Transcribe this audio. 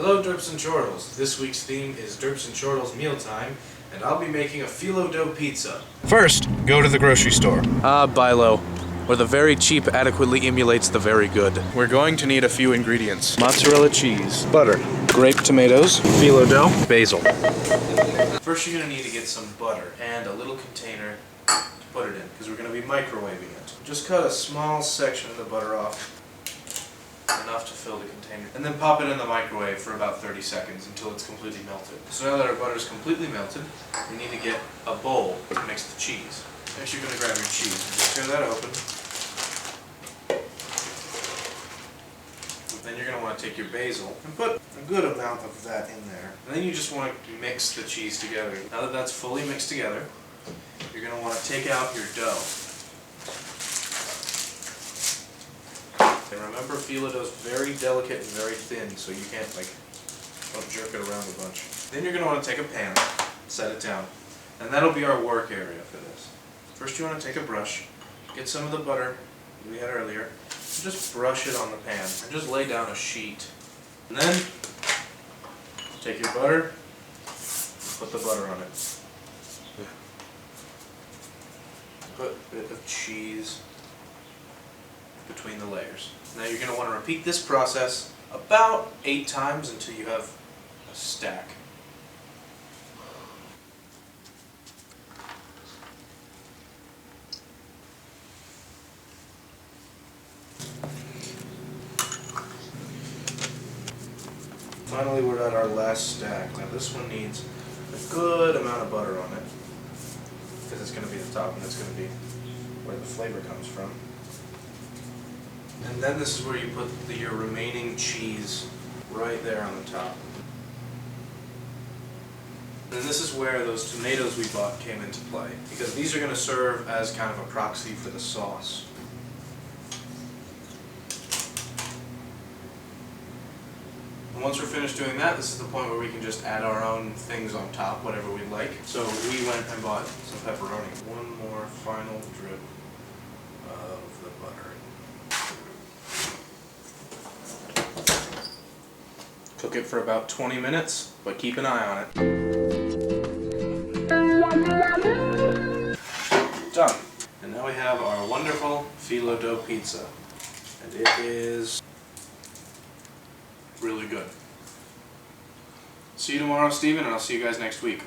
Hello Derps and Chortles. This week's theme is Derps and Chortles Mealtime, and I'll be making a phyllo dough pizza. First, go to the grocery store. Bilo, where the very cheap adequately emulates the very good. We're going to need a few ingredients. Mozzarella cheese, Butter, grape tomatoes, phyllo dough, basil. First you're going to need to get some butter and a little container to put it in, because we're going to be microwaving it. Just cut a small section of the butter off, enough to fill the container, and then pop it in the microwave for about 30 seconds until it's completely melted. So now that our butter is completely melted, we need to get a bowl to mix the cheese. Next you're going to grab your cheese and just tear that open. Then you're going to want to take your basil and put a good amount of that in there. And then you just want to mix the cheese together. Now that that's fully mixed together, you're going to want to take out your dough. And remember, phyllo dough is very delicate and very thin, so you can't don't jerk it around a bunch. Then you're going to want to take a pan, set it down, and that'll be our work area for this. First you want to take a brush, get some of the butter we had earlier, and just brush it on the pan, and just lay down a sheet. And then, take your butter, and put the butter on it. Put a bit of cheese between the layers. Now you're going to want to repeat this process about 8 times until you have a stack. Finally, we're at our last stack. Now this one needs a good amount of butter on it, because it's going to be the top and it's going to be where the flavor comes from. And then this is where you put your remaining cheese right there on the top. And this is where those tomatoes we bought came into play, because these are going to serve as kind of a proxy for the sauce. And once we're finished doing that, this is the point where we can just add our own things on top, whatever we'd like. So we went and bought some pepperoni. One more final drip of the butter. Cook it for about 20 minutes, but keep an eye on it. Done. And now we have our wonderful phyllo dough pizza. And it is really good. See you tomorrow, Steven, and I'll see you guys next week.